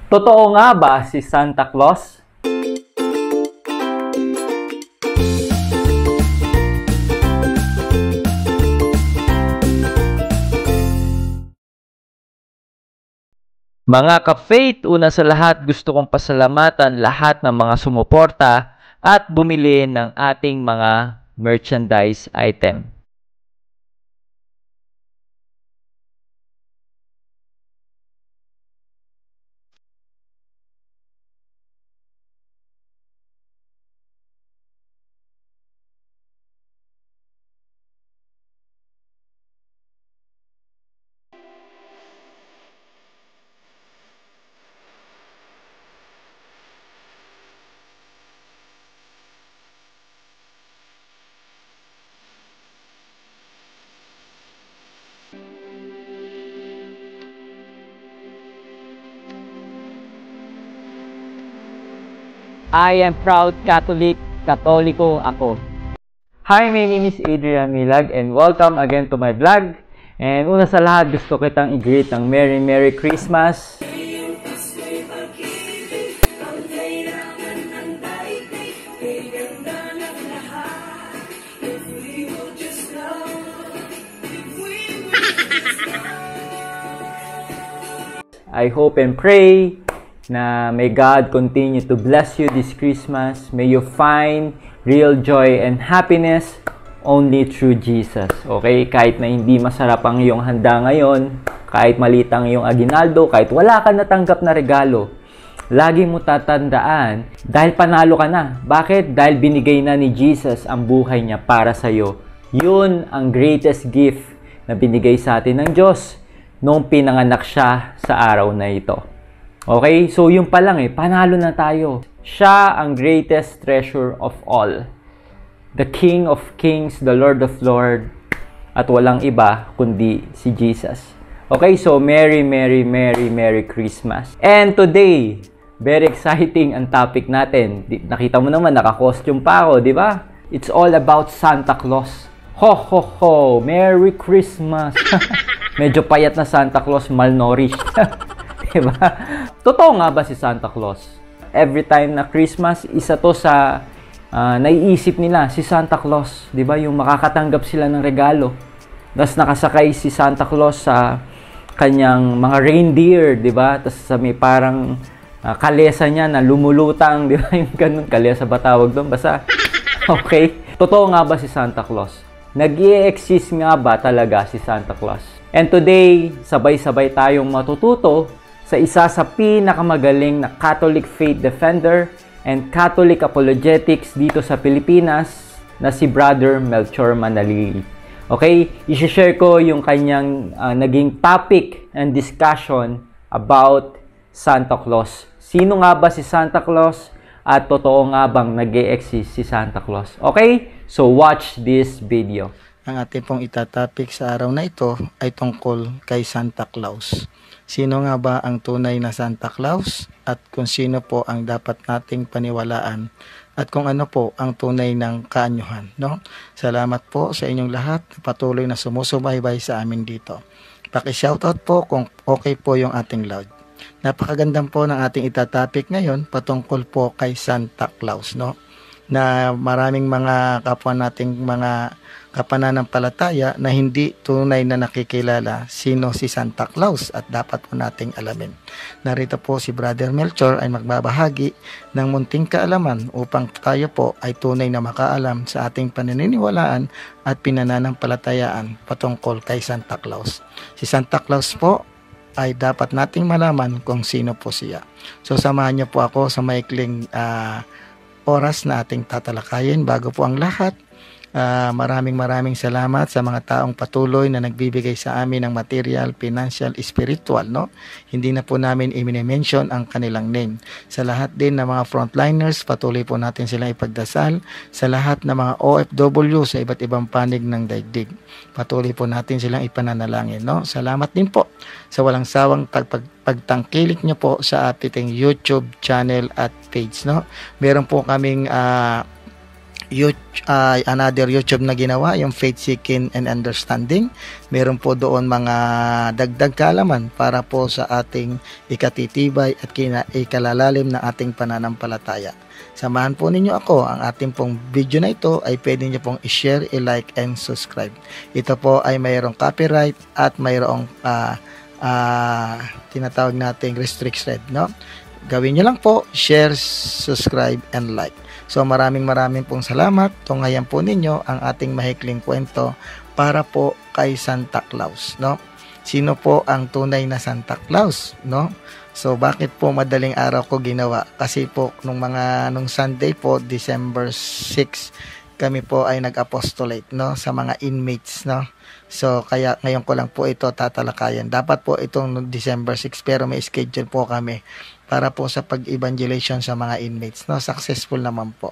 Totoo nga ba si Santa Claus? Mga ka-faith, una sa lahat gusto kong pasalamatan lahat ng mga sumuporta at bumili ng ating mga merchandise item. I am proud Catholic, Katoliko ako. Hi, my name is Adrian Milag and welcome again to my vlog. And una sa lahat, gusto kitang i-greet ng Merry Christmas. I hope and pray na may God continue to bless you this Christmas. May you find real joy and happiness only through Jesus. Okay? Kahit na hindi masarap ang iyong handa ngayon, kahit maliit ang iyong aginaldo, kahit wala ka natanggap na regalo, lagi mo tatandaan, dahil panalo ka na. Bakit? Dahil binigay na ni Jesus ang buhay niya para sa iyo. Yun ang greatest gift na binigay sa atin ng Diyos nung pinanganak siya sa araw na ito. Okay? So, yun pa lang panalo na tayo. Siya ang greatest treasure of all. The King of Kings, the Lord of Lords, at walang iba kundi si Jesus. Okay? So, Merry Christmas. And today, very exciting ang topic natin. Nakita mo naman, naka-costume pa ako, di ba? It's all about Santa Claus. Ho, ho, ho! Merry Christmas! Medyo payat na Santa Claus, malnourished. Diba? Totoo nga ba si Santa Claus? Every time na Christmas, isa to sa naiisip nila, si Santa Claus. Diba? Yung makakatanggap sila ng regalo. Tapos nakasakay si Santa Claus sa kanyang mga reindeer, diba? Tapos sa may parang kalesa niya na lumulutang, diba? Yung ganun, kalesa ba tawag doon? Basta, okay? Totoo nga ba si Santa Claus? Nag-i-exist nga ba talaga si Santa Claus? And today, sabay-sabay tayong matututo sa isa sa pinakamagaling na Catholic faith defender and Catholic apologetics dito sa Pilipinas na si Brother Melchor Manalili. Okay? I-share ko yung kanyang naging topic and discussion about Santa Claus. Sino nga ba si Santa Claus? At totoo nga bang nag-e-exist si Santa Claus? Okay? So watch this video. Ang ating pong itatopic sa araw na ito ay tungkol kay Santa Claus. Sino nga ba ang tunay na Santa Claus at kung sino po ang dapat nating paniwalaan at kung ano po ang tunay ng kaanyuhan, no? Salamat po sa inyong lahat na patuloy na sumusubaybay sa amin dito. Paki-shoutout po kung okay po yung ating loud. Napakagandang po ng ating itatopic ngayon patungkol po kay Santa Claus, no? Na maraming mga kapwa nating mga kapananampalataya na hindi tunay na nakikilala sino si Santa Claus at dapat po nating alamin. Narito po si Brother Melchor ay magbabahagi ng munting kaalaman upang tayo po ay tunay na makaalam sa ating paniniwalaan at pinananampalatayaan patungkol kay Santa Claus. Si Santa Claus po ay dapat nating malaman kung sino po siya. So samahan niyo po ako sa maikling oras na ating tatalakayin. Bago po ang lahat, maraming salamat sa mga taong patuloy na nagbibigay sa amin ng material, financial, spiritual, no? Hindi na po namin i-mention ang kanilang name. Sa lahat din ng mga frontliners, patuloy po natin silang ipagdasal. Sa lahat ng mga OFW sa iba't ibang panig ng daigdig, patuloy po natin silang ipananalangin, no? Salamat din po sa walang sawang pagtangkilik nyo po sa ating YouTube channel at page, no? Meron po kaming another YouTube na ginawa, yung Faith Seeking and Understanding. Meron po doon mga dagdag kaalaman para po sa ating ikatitibay at ikalalalim ng ating pananampalataya. Samahan po ninyo ako. Ang ating pong video na ito ay pwede nyo pong i-share, i-like, and subscribe. Ito po ay mayroong copyright at mayroong tinatawag nating restricted, no? Gawin nyo lang po, share, subscribe, and like. So maraming pong salamat. Tunghayan po ninyo ang ating mahikling kwento para po kay Santa Claus, no? Sino po ang tunay na Santa Claus, no? So bakit po madaling araw ko ginawa? Kasi po nung Sunday po, December 6, kami po ay nag-apostolate, no, sa mga inmates, no. So kaya ngayon ko lang po ito tatalakayan. Dapat po itong December 6 pero may schedule po kami para po sa pag-evangelization sa mga inmates, no. Successful naman po.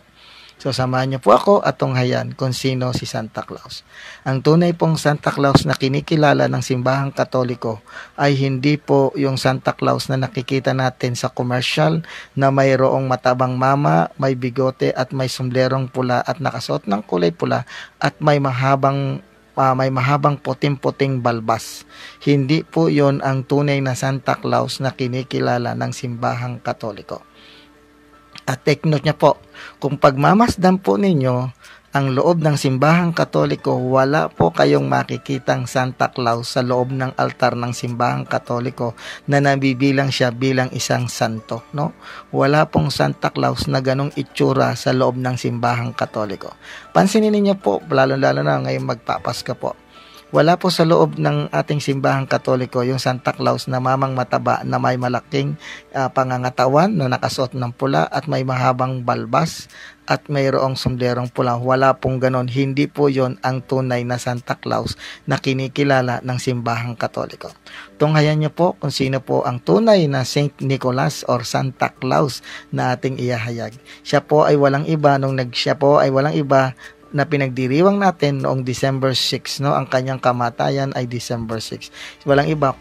So samahan niyo po ako at tunghayan kung sino si Santa Claus. Ang tunay pong Santa Claus na kinikilala ng simbahang Katoliko ay hindi po yung Santa Claus na nakikita natin sa commercial na mayroong matabang mama, may bigote at may sombrerong pula at nakasuot ng kulay pula at may mahabang puting-puting balbas. Hindi po yon ang tunay na Santa Claus na kinikilala ng simbahang Katoliko. At take note niya po, kung pagmamasdan po ninyo ang loob ng simbahang Katoliko, wala po kayong makikitang Santa Claus sa loob ng altar ng simbahang Katoliko na nabibilang siya bilang isang santo, no? Wala pong Santa Claus na ganong itsura sa loob ng simbahang Katoliko. Pansinin niyo po, lalo-lalo na ngayong magpapasko po. Wala po sa loob ng ating simbahang Katoliko yung Santa Claus na mamang mataba na may malaking pangangatawan na nakasuot ng pula at may mahabang balbas at mayroong sombrerong pula. Wala pong ganon. Hindi po yon ang tunay na Santa Claus na kinikilala ng simbahang Katoliko. Tunghayan niyo po kung sino po ang tunay na Saint Nicholas or Santa Claus na ating iyahayag. Siya po ay walang iba na pinagdiriwang natin noong December 6, no? Ang kanyang kamatayan ay December 6. Walang iba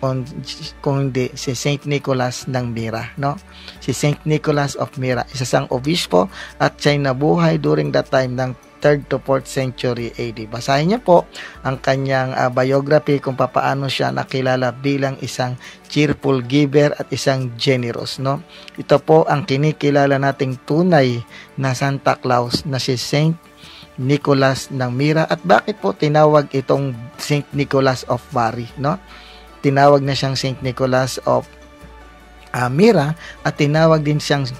kung hindi si Saint Nicholas ng Myra, no? Si Saint Nicholas of Myra, isa sang obispo at siya'y nabuhay during that time ng 3rd to 4th century AD. Basahin niyo po ang kanyang biography kung paano siya nakilala bilang isang cheerful giver at isang generous, no? Ito po ang kinikilala nating tunay na Santa Claus na si Saint Nicholas ng Myra. At bakit po tinawag itong Saint Nicholas of Bari, no? Tinawag na siyang Saint Nicholas of Myra at tinawag din siyang Saint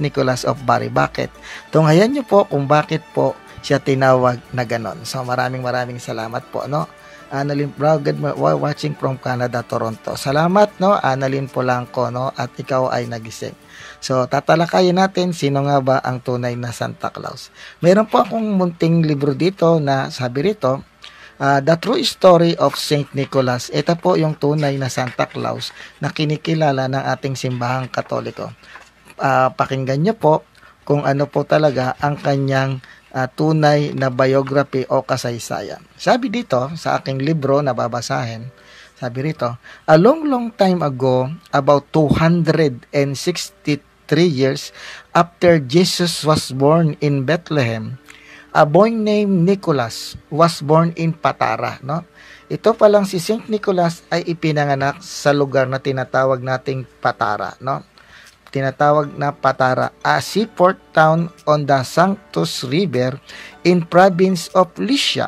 Nicholas of Bari. Bakit? Tunghayan niyo po kung bakit po siya tinawag na ganon. So maraming salamat po, no? Annalyn Brogad watching from Canada, Toronto. Salamat, no? Annalyn Polanco, no? At ikaw ay nagising. So, tatalakayin natin sino nga ba ang tunay na Santa Claus. Meron po akong munting libro dito na sabi rito, The True Story of Saint Nicholas. Ito po yung tunay na Santa Claus na kinikilala ng ating simbahang Katoliko. Pakinggan nyo po kung ano po talaga ang kanyang tunay na biography o kasaysayan. Sabi dito sa aking libro na babasahin, sabi rito, a long time ago, about 263 years after Jesus was born in Bethlehem, a boy named Nicholas was born in Patara, no? Ito pa lang si Saint Nicholas ay ipinanganak sa lugar na tinatawag nating Patara, no? Tinatawag na Patara, a seaport town on the Sanctus River in province of Lycia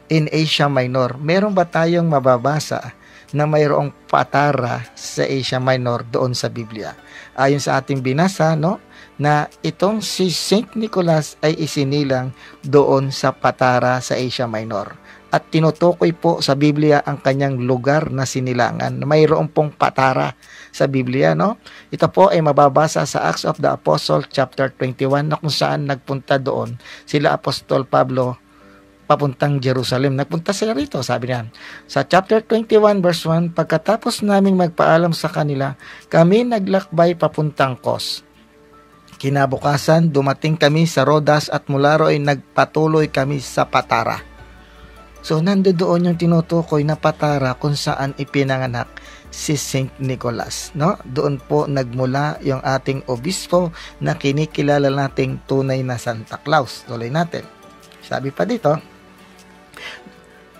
in Asia Minor. Meron ba tayong mababasa na mayroong Patara sa Asia Minor doon sa Biblia? Ayon sa ating binasa, no, na itong si Saint Nicholas ay isinilang doon sa Patara sa Asia Minor. At tinutukoy po sa Biblia ang kanyang lugar na sinilangan. Mayroon pong Patara sa Biblia, no? Ito po ay mababasa sa Acts of the Apostle chapter 21 na kung saan nagpunta doon sila Apostol Pablo papuntang Jerusalem. Nagpunta sila rito, sabi niya. Sa chapter 21 verse 1, pagkatapos naming magpaalam sa kanila, kami naglakbay papuntang Kos. Kinabukasan, dumating kami sa Rodas at mula roon nagpatuloy kami sa Patara. So, nandoon yung tinutukoy na Patara kung saan ipinanganak si Saint Nicholas, no? Doon po nagmula yung ating obispo na kinikilala nating tunay na Santa Claus. Tuloy natin. Sabi pa dito,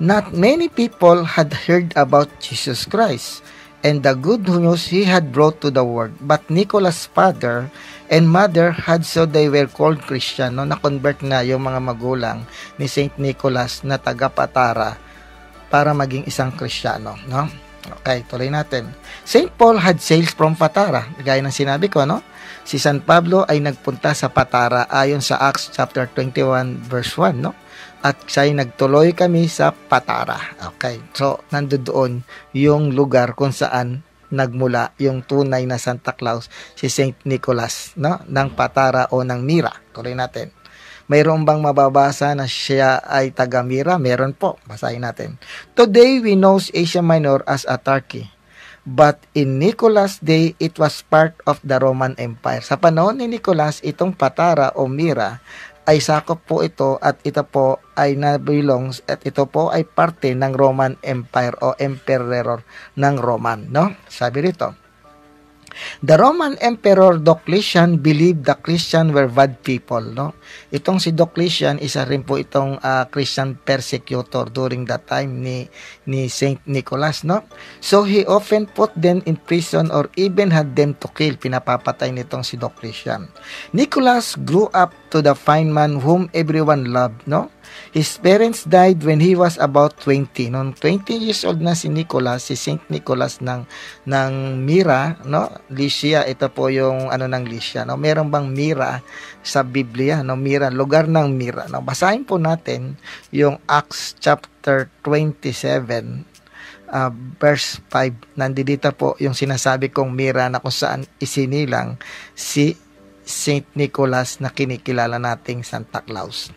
not many people had heard about Jesus Christ and the good news he had brought to the world, but Nicholas' father and mother had, so they were called Christian, no? Na-convert na yung mga magulang ni Saint Nicholas na taga-Patara para maging isang Kristiyano, no? Okay, tuloy natin. Saint Paul had sailed from Patara. Gaya ng sinabi ko, no? Si San Pablo ay nagpunta sa Patara ayon sa Acts chapter 21 verse 1, no? At siya'y nagtuloy kami sa Patara. Okay, so nandoon yung lugar kung saan nagmula yung tunay na Santa Claus, si Saint Nicholas, no? Ng Patara o ng Mira. Tuloy natin. Mayroon bang mababasa na siya ay taga Mira? Meron po. Basahin natin. Today we know Asia Minor as a Turkey. But in Nicholas' day, it was part of the Roman Empire. Sa panahon ni Nicholas, itong Patara o Mira ay sakop po ito at ito po ay na-belongs at ito po ay parte ng Roman Empire o emperor ng Roman, no? Sabi rito, the Roman Emperor Diocletian believed the Christian were bad people, no? Itong si Diocletian, isa rin po itong Christian persecutor during that time ni Saint Nicholas, no? So he often put them in prison or even had them to kill. Pinapapatay nitong si Diocletian. Nicholas grew up to the fine man whom everyone loved, no? His parents died when he was about 20. Noong 20 years old na si Nicholas, si Saint Nicholas ng Mira, no? Lycia, ito po yung ano ng Lycia, no? Meron bang Mira sa Biblia, no? Mira, lugar ng Mira, no? Basahin po natin yung Acts chapter 27 verse 5. Nandito po yung sinasabi kong Mira na kung saan isinilang si Saint Nicholas na kinikilala nating Santa Claus.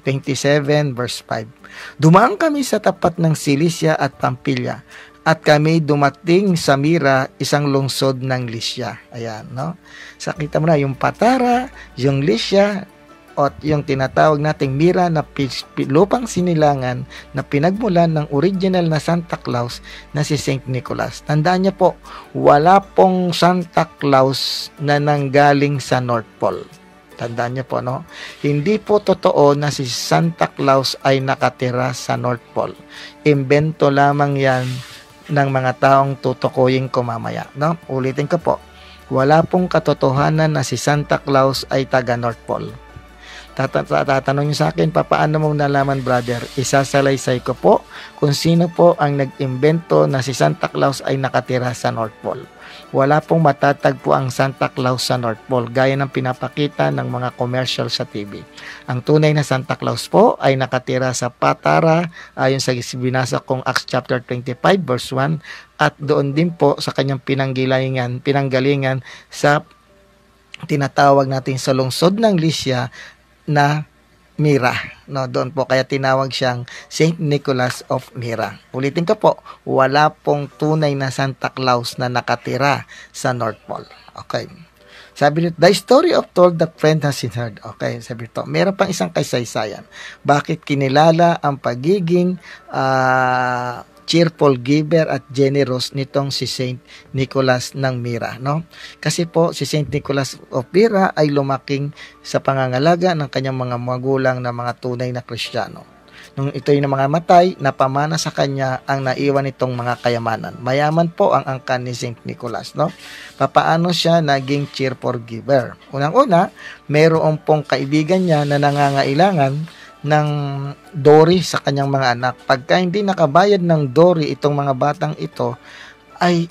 27 verse 5. Dumaan kami sa tapat ng Cilicia at Pampilya at kami dumating sa Mira, isang lungsod ng Lycia. Ayan, no? Sakita mo na yung Patara, yung Lycia, at yung tinatawag nating Mira na lupang sinilangan na pinagmulan ng original na Santa Claus na si Saint Nicholas. Tandaan niyo po, wala pong Santa Claus na nanggaling sa North Pole. Tandaan niyo po, no? Hindi po totoo na si Santa Claus ay nakatira sa North Pole. Imbento lamang yan ng mga taong tutukuyin ko mamaya, no? Ulitin ko po. Wala pong katotohanan na si Santa Claus ay taga North Pole. Tatanong niyo sa akin, paano mo nalaman, brother? Isasalaysay ko po kung sino po ang nag-imbento na si Santa Claus ay nakatira sa North Pole. Wala pong matatagpo ang Santa Claus sa North Pole gaya ng pinapakita ng mga commercial sa TV. Ang tunay na Santa Claus po ay nakatira sa Patara ayon sa binasa kong Acts chapter 25 verse 1 at doon din po sa kanyang pinanggalingan sa tinatawag natin sa lungsod ng Lycia na Mira, no? Doon po kaya tinawag siyang Saint Nicholas of Mira. Ulitin ko po, wala pong tunay na Santa Claus na nakatira sa North Pole. Okay. Sabi nito, the story of told that friend has been heard. Okay, sabi nito, meron pang isang kasaysayan. Bakit kinilala ang pagiging cheerful giver at generous nitong si Saint Nicholas ng Mira, no? Kasi po si Saint Nicholas of Mira ay lumaking sa pangangalaga ng kanyang mga magulang na mga tunay na Kristiyano. Nung ito'y na mga matay, napamana sa kanya ang naiwan nitong mga kayamanan. Mayaman po ang angkan ni Saint Nicholas, no? Papaano siya naging cheerful giver? Unang-una, mayroon pong kaibigan niya na nangangailangan ng dowry sa kanyang mga anak. Pagka hindi nakabayad ng dowry itong mga batang ito, ay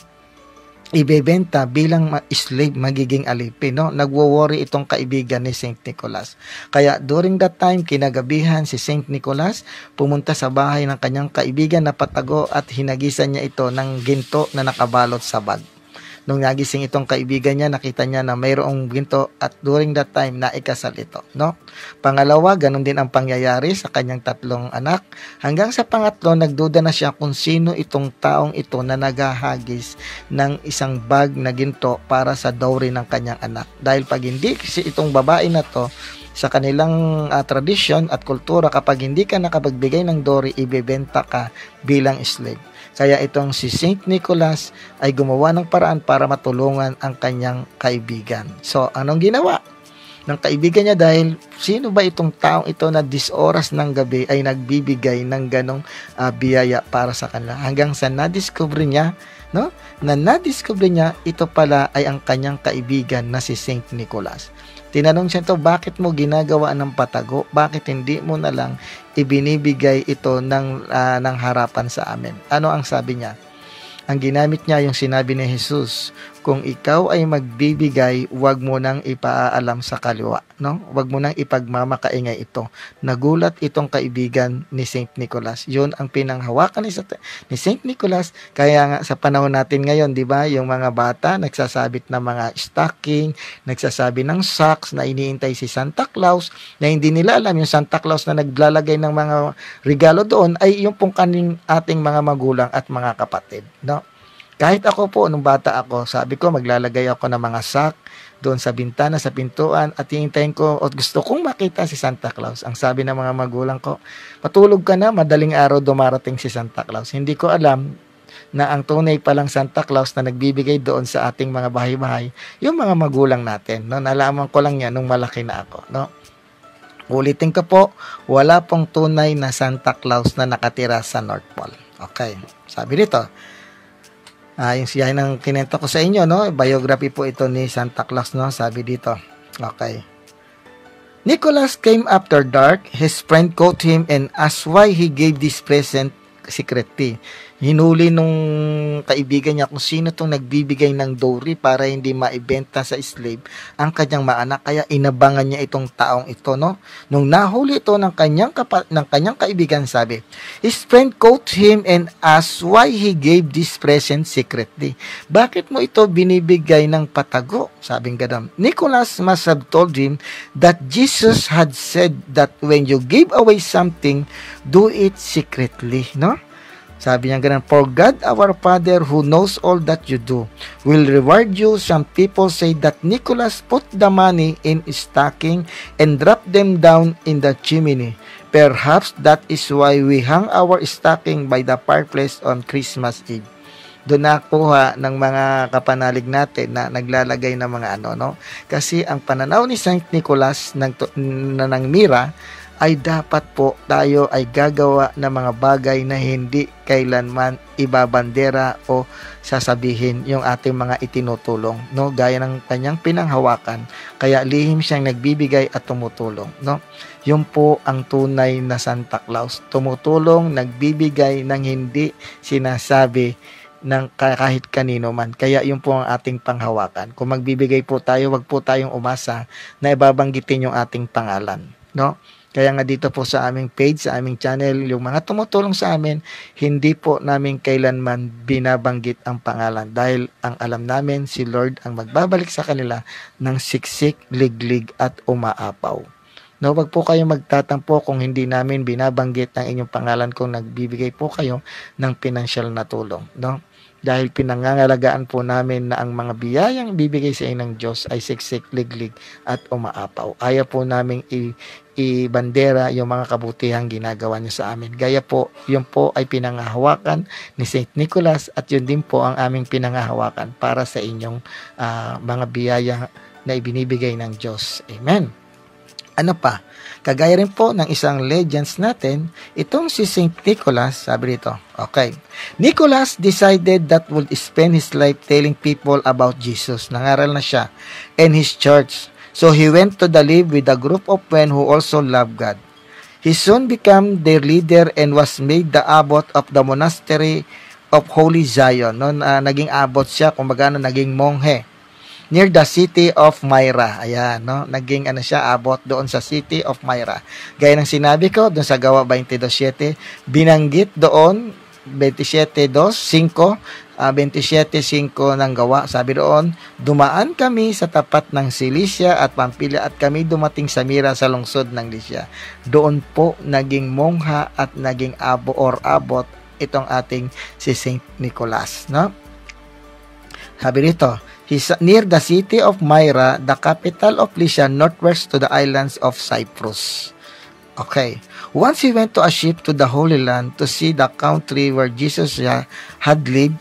ibebenta bilang slave, magiging alipin, no? Nagwo-worry itong kaibigan ni Saint Nicholas. Kaya during that time, kinagabihan si Saint Nicholas, pumunta sa bahay ng kanyang kaibigan na patago at hinagisan niya ito ng ginto na nakabalot sa bag. Nung nagising itong kaibigan niya, nakita niya na mayroong ginto at during that time, naikasal ito, no? Pangalawa, ganun din ang pangyayari sa kanyang tatlong anak. Hanggang sa pangatlo, nagduda na siya kung sino itong taong ito na naghahagis ng isang bag na ginto para sa dowry ng kanyang anak. Dahil pag hindi si itong babae na to, sa kanilang tradisyon at kultura, kapag hindi ka nakapagbigay ng dowry, ibebenta ka bilang slave. Kaya itong si Saint Nicholas ay gumawa ng paraan para matulungan ang kanyang kaibigan. So, anong ginawa ng kaibigan niya? Dahil sino ba itong taong ito na 10 oras ng gabi ay nagbibigay ng ganong biyaya para sa kanila, hanggang sa nadiscover niya, no? Na-discover niya ito pala ay ang kanyang kaibigan na si Saint Nicholas. Tinanong siya ito, bakit mo ginagawa ng patago? Bakit hindi mo na lang ibinibigay ito ng harapan sa amin? Ano ang sabi niya? Ang ginamit niya yung sinabi ni Jesus, kung ikaw ay magbibigay, huwag mo nang ipaalam sa kaliwa, no? Huwag mo nang ipagmamakaingay ito. Nagulat itong kaibigan ni Saint Nicholas. Yun ang pinanghawakan ni Saint Nicholas. Kaya nga sa panahon natin ngayon, di ba, yung mga bata nagsasabit ng mga stocking, nagsasabi ng socks na iniintay si Santa Claus, na hindi nila alam yung Santa Claus na naglalagay ng mga regalo doon ay yung pong ating mga magulang at mga kapatid, no? Kahit ako po, nung bata ako, sabi ko, maglalagay ako ng mga sack doon sa bintana, sa pintuan, at hihintayin ko, at gusto kong makita si Santa Claus. Ang sabi ng mga magulang ko, patulog ka na, madaling araw dumarating si Santa Claus. Hindi ko alam na ang tunay palang Santa Claus na nagbibigay doon sa ating mga bahay-bahay, yung mga magulang natin. No? Nalaman ko lang yan nung malaki na ako. No? Ulitin ko po, wala pong tunay na Santa Claus na nakatira sa North Pole. Okay, sabi dito, yung siya ng kinento ko sa inyo, no? Biography po ito ni Santa Claus, no? Sabi dito. Okay. Nicholas came after dark. His friend caught him and asked why he gave this present secretly. Hinuli nung kaibigan niya kung sino tong nagbibigay ng dowry para hindi maibenta sa slave ang kanyang maanak. Kaya inabangan niya itong taong ito, no? Nung nahuli ito ng kanyang kaibigan, sabi, his friend caught him and asked why he gave this present secretly. Bakit mo ito binibigay ng patago? Sabing ganun. Nicholas must have told him that Jesus had said that when you give away something, do it secretly, no? Sabi niya ganun, for God our Father who knows all that you do will reward you. Some people say that Nicholas put the money in stocking and dropped them down in the chimney. Perhaps that is why we hang our stocking by the fireplace on Christmas Eve. Doon nakuha ng mga kapanalig natin na naglalagay ng mga no? Kasi ang pananaw ni Saint Nicholas ng mira ay dapat po tayo ay gagawa ng mga bagay na hindi kailanman ibabandera o sasabihin yung ating mga itinutulong, no? Gaya ng kanyang pinanghawakan, kaya lihim siyang nagbibigay at tumutulong, no? Yun po ang tunay na Santa Claus, tumutulong, nagbibigay ng hindi sinasabi ng kahit kanino man. Kaya yun po ang ating panghawakan. Kung magbibigay po tayo, wag po tayong umasa na ibabanggitin yung ating pangalan, no? Kaya nga dito po sa aming page, sa aming channel, yung mga tumutulong sa amin, hindi po namin kailanman binabanggit ang pangalan dahil ang alam namin si Lord ang magbabalik sa kanila ng siksik, liglig at umaapaw. No, wag po kayo magtatampo kung hindi namin binabanggit ang inyong pangalan kung nagbibigay po kayo ng financial na tulong, no? Dahil pinangangalagaan po namin na ang mga biyayang bibigay sa inyo ng Diyos ay siksik, liglig at umaapaw. Ayaw po namin ibandera yung mga kabutihang ginagawa niyo sa amin. Gaya po, yun po ay pinangahawakan ni Saint Nicholas at yun din po ang aming pinangahawakan para sa inyong mga biyaya na ibinibigay ng Diyos. Amen. Ano pa? Kagaya rin po ng isang legends natin, itong si Saint Nicholas, sabi dito, okay, Nicholas decided that would spend his life telling people about Jesus. Nangaral na siya and his church. So he went to live with a group of men who also loved God. He soon became their leader and was made the abbot of the monastery of Holy Zion. No, naging abbot siya, kumbaga naging monghe near the city of Myra. Ayan, no? Naging siya, abot doon sa city of Myra. Gaya ng sinabi ko, doon sa Gawa 22:7, binanggit doon, 27:5 ng Gawa. Sabi doon, dumaan kami sa tapat ng Cilicia at Pampilya at kami dumating sa Myra sa lungsod ng Lycia. Doon po naging mongha at naging abot itong ating si Saint Nicholas, no? Sabi dito, he's near the city of Myra, the capital of Lycia, northwest to the islands of Cyprus. Okay. Once he went to a ship to the Holy Land to see the country where Jesus had lived.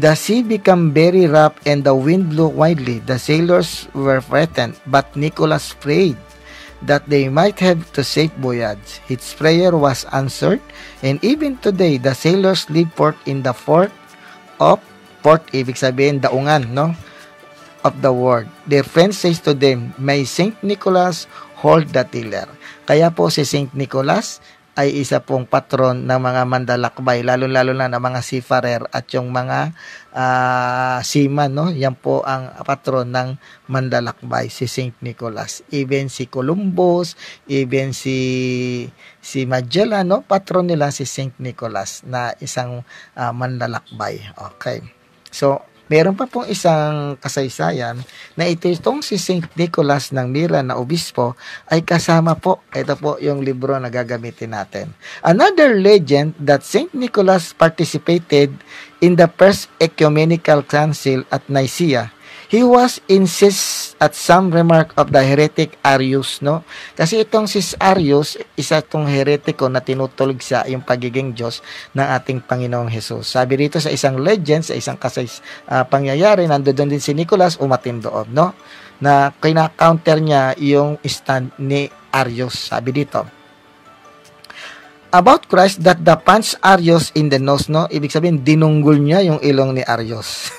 The sea became very rough and the wind blew wildly. The sailors were frightened, but Nicholas prayed that they might have to safe voyage. His prayer was answered, and even today, the sailors live port in the fort of port, ibig sabihin, daungan, no? Of the world. Their friend says to them, "May Saint Nicholas hold the tiller." Kaya po si Saint Nicholas ay isa pong patron ng mga mandalakbay, lalo-lalo na ng mga seafarer at yung mga seaman, no? Yan po ang patron ng mandalakbay, si Saint Nicholas. Even si Columbus, even si Magellan, no? Patron nila si Saint Nicholas na isang mandalakbay. Okay. So, meron pa pong isang kasaysayan na itong si Saint Nicholas ng Myra na obispo ay kasama po. Ito po yung libro na gagamitin natin. Another legend that Saint Nicholas participated in the First Ecumenical Council at Nicaea. He was incensed at some remark of the heretic Arius, no? Kasi itong si Arius, isa itong heretiko na tinutulog sa yung pagiging Diyos ng ating Panginoong Hesus. Sabi rito sa isang legend, sa isang pangyayari, nandoon din si Nicholas, umatin doon, no? Na kina-counter niya yung stand ni Arius. Sabi dito, about Christ that the punch Arius in the nose, no? Ibig sabihin, dinunggol niya yung ilong ni Arius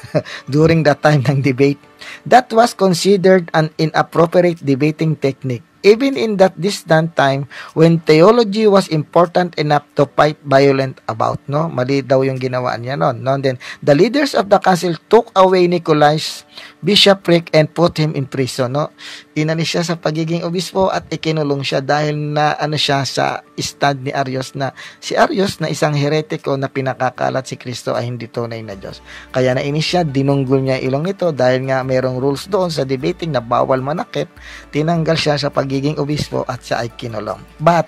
during the time ng debate. That was considered an inappropriate debating technique. Even in that distant time when theology was important enough to fight violent about, no? Mali daw yung ginawa niya noon. No? Then, the leaders of the council took away Nicholas' bishopric and put him in prison, no? Inalis siya sa pagiging obispo at ikinulong siya dahil na siya sa stand ni Arius na si Arius na isang heretiko na pinakakalat si Kristo ay hindi tunay na Diyos. Kaya nainis siya, dinunggol niya ilong nito dahil nga merong rules doon sa debating na bawal manakit. Tinanggal siya sa pagiging obispo at siya ay kinulong. But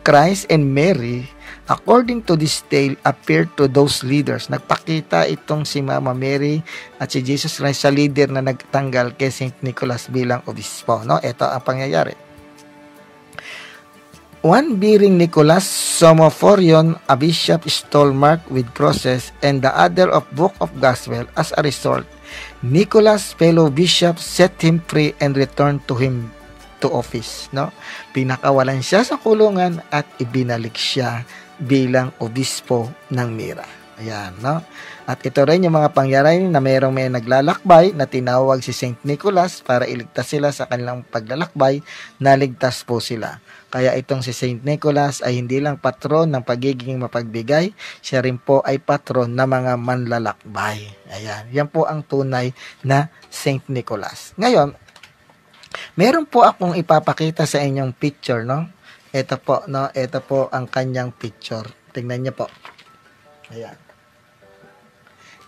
Christ and Mary, according to this tale, appeared to those leaders. Nagpakita itong si Mama Mary at si Jesus Christ sa leader na nagtanggal kay Saint Nicholas bilang obispo. No? Ito ang pangyayari. One bearing Nicholas Somophorion, a bishop, stole marked with crosses, and the other of Book of Gospel. As a result, Nicholas' fellow bishop set him free and returned to him to office. No? Pinakawalan siya sa kulungan at ibinalik siya bilang obispo ng Myra. Ayan, no? At ito rin yung mga pangyayari na may naglalakbay na tinawag si Saint Nicholas para iligtas sila sa kanilang paglalakbay, naligtas po sila. Kaya itong si Saint Nicholas ay hindi lang patron ng pagiging mapagbigay, siya rin po ay patron ng mga manlalakbay. Ayan, yan po ang tunay na Saint Nicholas. Ngayon, meron po akong ipapakita sa inyong picture, no? Ito po, no? Ito po ang kanyang picture. Tingnan niyo po. Ayan.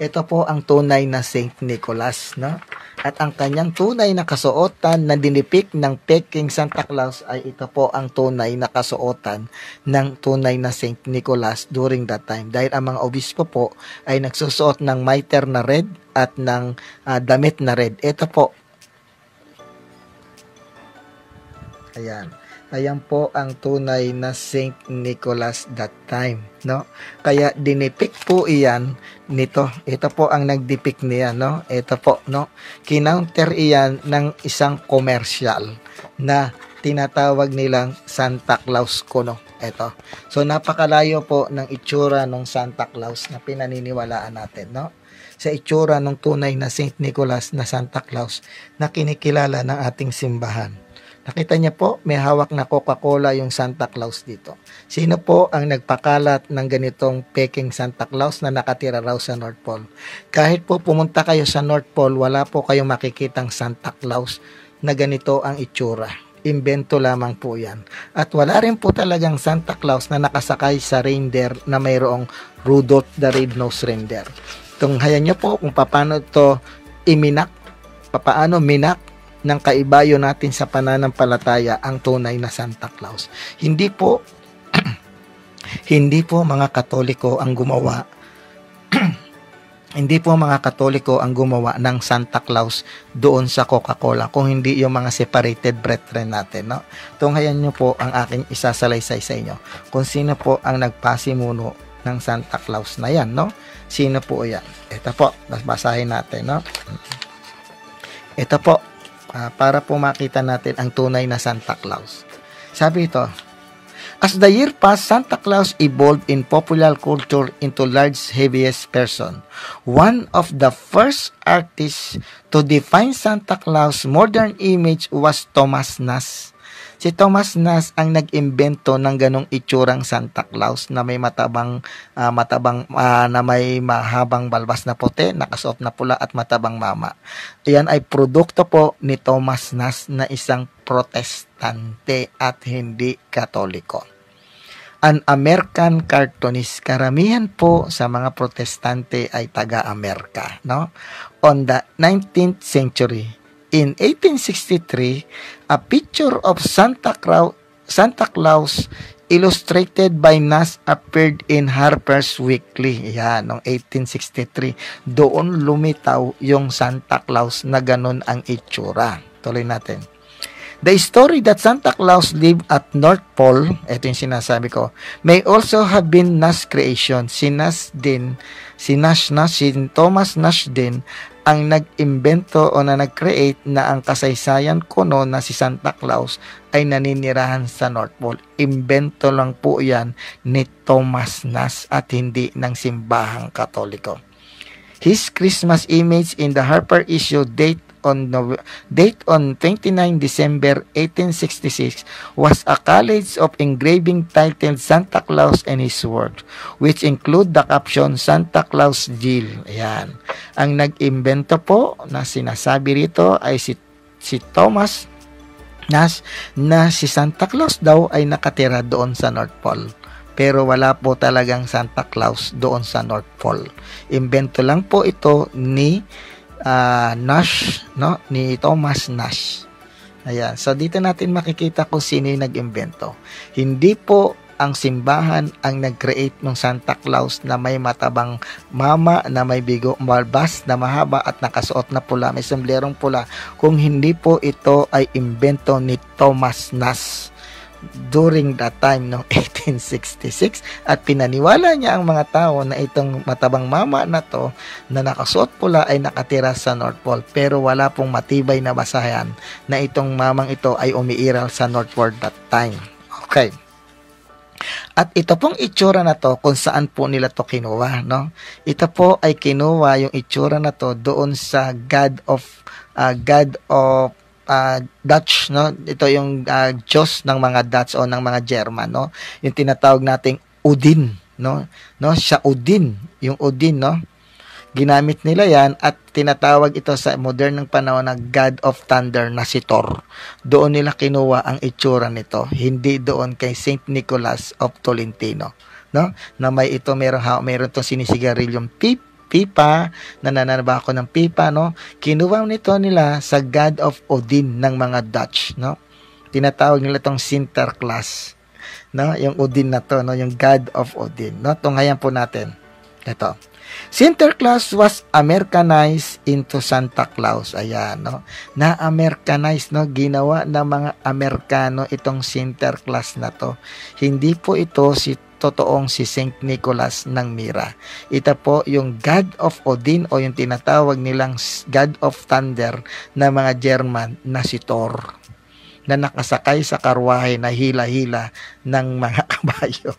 Ito po ang tunay na Saint Nicholas, no? At ang kanyang tunay na kasuotan na dinipik ng Peking Santa Claus ay ito po ang tunay na kasuotan ng tunay na Saint Nicholas during that time. Dahil ang mga obispo po ay nagsusuot ng mitre na red at ng damit na red. Ito po. Ayan. Ayan po ang tunay na Saint Nicholas that time, no? Kaya dinipik po iyan nito. Ito po ang nagdipik niya, no? Ito po, no? Kinounter iyan ng isang commercial na tinatawag nilang Santa Claus Kuno. Ito. So napakalayo po ng itsura ng Santa Claus na pinaniniwalaan natin, no? Sa itsura ng tunay na Saint Nicholas na Santa Claus na kinikilala ng ating simbahan. Nakita niya po, may hawak na Coca-Cola yung Santa Claus dito. Sino po ang nagpakalat ng ganitong Peking Santa Claus na nakatira raw sa North Pole? Kahit po pumunta kayo sa North Pole, wala po kayong makikitang Santa Claus na ganito ang itsura. Imbento lamang po yan. At wala rin po talagang Santa Claus na nakasakay sa reindeer na mayroong Rudolph the Red-Nosed Reindeer. Tunghayan niyo po kung paano ito paano minak ng kaibayo natin sa pananampalataya ang tunay na Santa Claus. Hindi po hindi po mga Katoliko ang gumawa Hindi po mga Katoliko ang gumawa ng Santa Claus doon sa Coca-Cola, kung hindi yung mga separated brethren natin, no? Tunghayan nyo po ang aking isasalaysay sa inyo kung sino po ang nagpasimuno ng Santa Claus na yan, no? Sino po yan? Ito po, basahin natin, no? Ito po, para po makita natin ang tunay na Santa Claus. Sabi ito, as the year passed, Santa Claus evolved in popular culture into large, heaviest person. One of the first artists to define Santa Claus' modern image was Thomas Nast. Si Thomas Nast ang nag-imbento ng ganong itsurang Santa Claus na may na may mahabang balbas na puti, nakasuot na pula at matabang mama. Iyan ay produkto po ni Thomas Nast na isang protestante at hindi Katoliko. An American cartoonist. Karamihan po sa mga protestante ay taga-Amerika, no? On the 19th century, in 1863, a picture of Santa Claus illustrated by Nast appeared in Harper's Weekly. Yan, noong 1863. Doon lumitaw yung Santa Claus na ganun ang itsura. Tuloy natin. The story that Santa Claus lived at North Pole, ito yung sinasabi ko, may also have been Nast's creation. Si Thomas Nast din ang nag-imbento o na nag-create na ang kasaysayan kuno na si Santa Claus ay naninirahan sa North Pole. Imbento lang po yan ni Thomas Nast at hindi ng simbahang Katoliko. His Christmas image in the Harper issue date on 29 December 1866 was a college of engraving titled Santa Claus and His Work, which include the caption Santa Claus Jill. Ayan. Ang nag-imbento po na sinasabi rito ay si Thomas Nast na si Santa Claus daw ay nakatira doon sa North Pole. Pero wala po talagang Santa Claus doon sa North Pole. Imbento lang po ito ni Nash, no? Ni Thomas Nash. Ayan. So, dito natin makikita kung sino yung nag-imbento. Hindi po ang simbahan ang nag-create ng Santa Claus na may matabang mama, na may bigo balbas na mahaba at nakasuot na pula, may somblerong pula. Kung hindi po ito ay imbento ni Thomas Nash during that time ng 1866 at pinaniwala niya ang mga tao na itong matabang mama na to na nakasuot pula ay nakatira sa North Pole, pero wala pong matibay na basahan na itong mamang ito ay umiiral sa North Pole that time. Okay. At ito pong itsura na to, kung saan po nila to kinuha, no? Ito po ay kinuha yung itsura na to doon sa God of Dutch, no? Ito yung Diyos ng mga Dutch o ng mga German, no? Yung tinatawag nating Odin, no? Siya Odin, yung Odin, no? Ginamit nila yan at tinatawag ito sa modernong panahon na God of Thunder na si Thor. Doon nila kinuha ang itsura nito, hindi doon kay Saint Nicholas of Tolentino, no? Na may ito meron tong sinisigarilyong pipa, na nananabako ng pipa, no? Kinuha nito nila sa God of Odin ng mga Dutch, no? Tinatawag nila tong Sinterklaas, no? Yung Odin na to, no? Yung God of Odin, no? Tunghayan po natin. Ito. Sinterklaas was Americanized into Santa Claus. Ayan, no? Na-Americanized, no? Ginawa ng mga Amerikano itong Sinterklaas na to. Hindi po ito totoong si Saint Nicholas ng Myra. Ito po yung God of Odin o yung tinatawag nilang God of Thunder na mga German na si Thor, na nakasakay sa karwahe na hila-hila ng mga kabayo.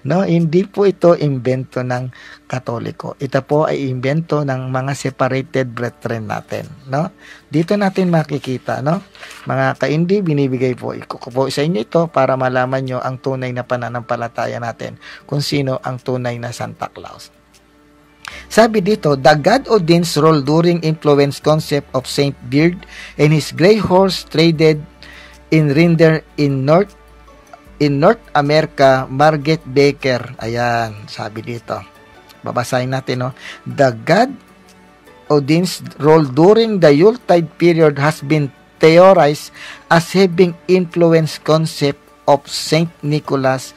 No, hindi po ito imbento ng Katoliko. Ito po ay imbento ng mga separated brethren natin, no? Dito natin makikita, no? Mga kaindi, binibigay po sa inyo ito para malaman nyo ang tunay na pananampalataya natin kung sino ang tunay na Santa Claus. Sabi dito, the God Odin's role during influence concept of Saint Beard and his gray horse traded in reindeer in North America, Margaret Baker. Ayan, sabi dito. Babasahin natin, no? The God Odin's role during the Yuletide period has been theorized as having influenced concept of Saint Nicholas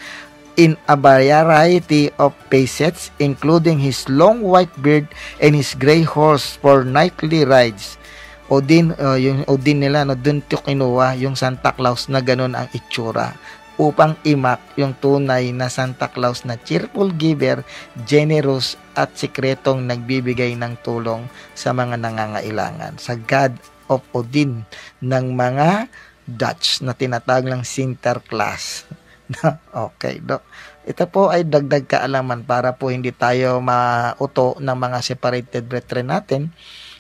in a variety of facets, including his long white beard and his gray horse for nightly rides. Yung Odin nila, no, dun to kinuha yung Santa Claus na ganun ang itsura, upang imak yung tunay na Santa Claus na cheerful giver, generous at sikretong nagbibigay ng tulong sa mga nangangailangan. Sa God of Odin ng mga Dutch na tinatawag lang Sinterklaas. Okay, ito po ay dagdag kaalaman para po hindi tayo mauto ng mga separated brethren natin,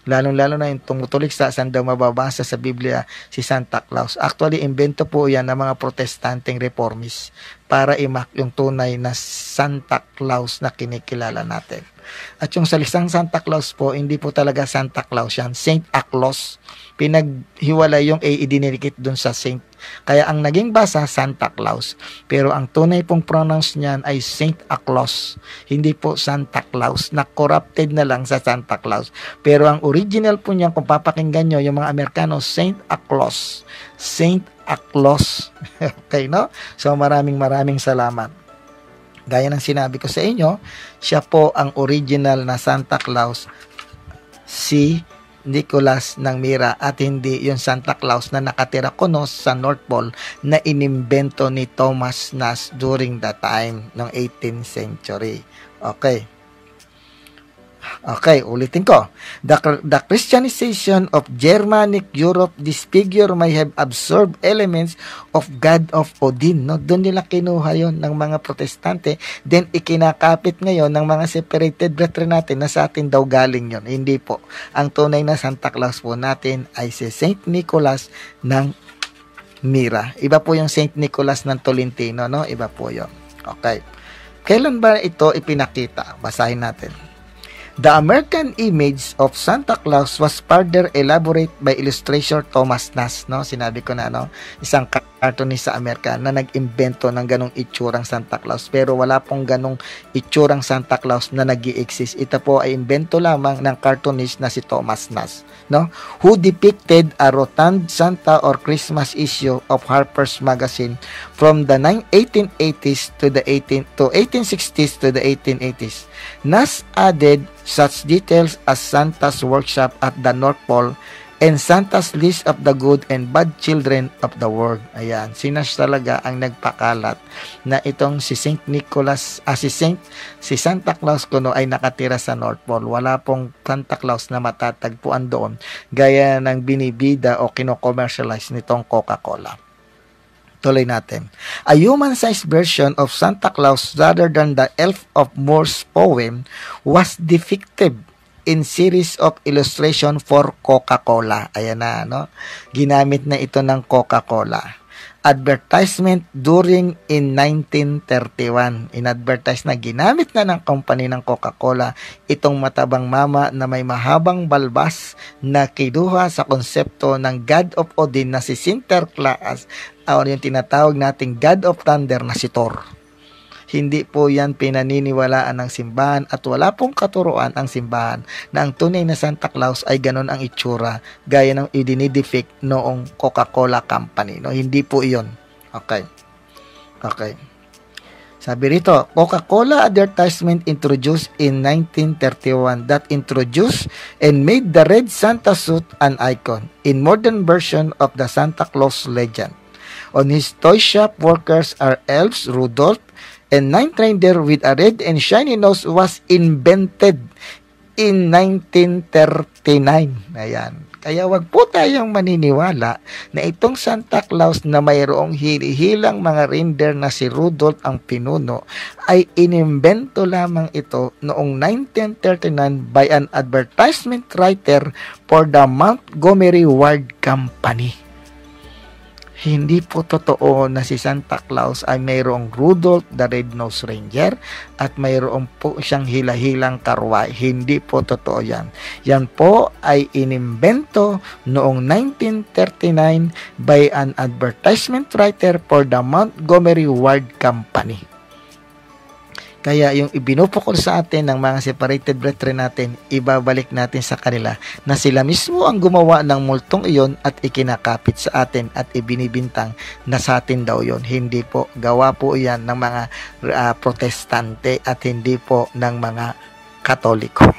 lalong-lalo na yung tumutulik sa saan daw mababasa sa Biblia si Santa Claus. Actually, invento po yan ng mga protestanteng reformist para imak yung tunay na Santa Claus na kinikilala natin. At yung salisang Santa Claus po, hindi po talaga Santa Claus yan, Saint Claus. Pinaghiwalay yung A, idinilikit dun sa Saint. Kaya ang naging basa, Santa Claus. Pero ang tunay pong pronounce niyan ay Saint Claus. Hindi po Santa Claus, na corrupted na lang sa Santa Claus. Pero ang original po niyan, kung papakinggan nyo, yung mga Amerikano, Saint Claus. Saint Claus. Okay, no? So maraming salamat. Gaya ng sinabi ko sa inyo, siya po ang original na Santa Claus, si Nicolas ng Mira, at hindi yung Santa Claus na nakatira kuno sa North Pole na inimbento ni Thomas Nast during the time ng 18th century. Okay, ulitin ko. The Christianization of Germanic Europe, this figure may have absorbed elements of God of Odin. No? Doon nila kinuha yon ng mga protestante. Then, ikinakapit ngayon ng mga separated brethren natin na sa atin daw galing yon. Hindi po. Ang tunay na Santa Claus po natin ay si Saint Nicholas ng Mira. Iba po yung Saint Nicholas ng Tolentino. No? Iba po yon. Okay. Kailan ba ito ipinakita? Basahin natin. The American image of Santa Claus was further elaborate by illustrator Thomas Nast, no? Sinabi ko na, no? Isang cartoonist sa Amerika na nag-imbento ng ganong itsurang Santa Claus. Pero wala pong ganong itsurang Santa Claus na nag-i-exist. Ito po ay imbento lamang ng cartoonist na si Thomas Nast, no? Who depicted a rotund Santa or Christmas issue of Harper's Magazine from the 1880s to the 1860s to the 1880s. Nast added such details as Santa's workshop at the North Pole and Santa's list of the good and bad children of the world. Ayan, si Nast talaga ang nagpakalat na itong si Saint Nicholas, si Santa Claus kuno ay nakatira sa North Pole. Wala pong Santa Claus na matatagpuan doon gaya ng binibida o kino-commercialize nitong Coca-Cola. Tuloy natin. A human-sized version of Santa Claus rather than the Elf of Moore's poem was depicted in series of illustration for Coca-Cola. Ayan na, no? Ginamit na ito ng Coca-Cola. Advertisement during in 1931. In-advertise na ginamit na ng company ng Coca-Cola itong matabang mama na may mahabang balbas na kinuha sa konsepto ng God of Odin na si Sinterklaas, o yung tinatawag nating God of Thunder na si Thor. Hindi po yan pinaniniwalaan ng simbahan at wala pong katuruan ang simbahan na ang tunay na Santa Claus ay ganon ang itsura gaya ng idinidepict noong Coca-Cola Company. No? Hindi po iyon. Okay. Sabi rito, Coca-Cola advertisement introduced in 1931 that introduced and made the red Santa suit an icon in modern version of the Santa Claus legend. On his toy shop, workers are elves, Rudolph, and Ninth Reindeer with a red and shiny nose was invented in 1939. Ayan. Kaya wag po tayong maniniwala na itong Santa Claus na mayroong hilihilang mga reindeer na si Rudolph ang pinuno ay inimbento lamang ito noong 1939 by an advertisement writer for the Montgomery Ward Company. Hindi po totoo na si Santa Claus ay mayroong Rudolph the Red-Nosed Reindeer at mayroong po siyang hila-hilang karway. Hindi po totoo yan. Yan po ay inimbento noong 1939 by an advertisement writer for the Montgomery Ward Company. Kaya yung ibinupukol sa atin ng mga separated brethren natin, ibabalik natin sa kanila na sila mismo ang gumawa ng multong iyon at ikinakapit sa atin at ibinibintang na sa atin daw yon. Hindi po, gawa po yan ng mga protestante at hindi po ng mga Katoliko.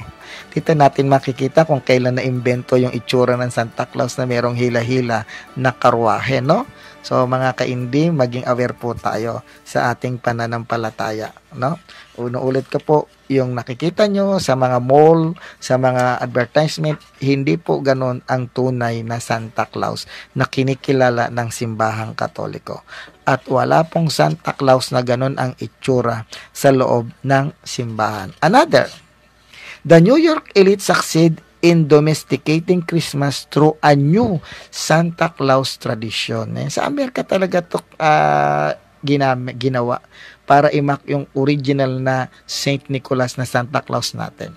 Dito natin makikita kung kailan na-imbento yung itsura ng Santa Claus na merong hila-hila na karwahe, no? So mga kaindi, maging aware po tayo sa ating pananampalataya, no? Ulit ko po, yung nakikita nyo sa mga mall, sa mga advertisement, hindi po ganon ang tunay na Santa Claus na kinikilala ng simbahang Katoliko. At wala pong Santa Claus na ganon ang itsura sa loob ng simbahan. Another, the New York elite succeed in domesticating Christmas through a new Santa Claus tradition. Sa Amerika talaga ito ginawa para imak yung original na Saint Nicholas na Santa Claus natin.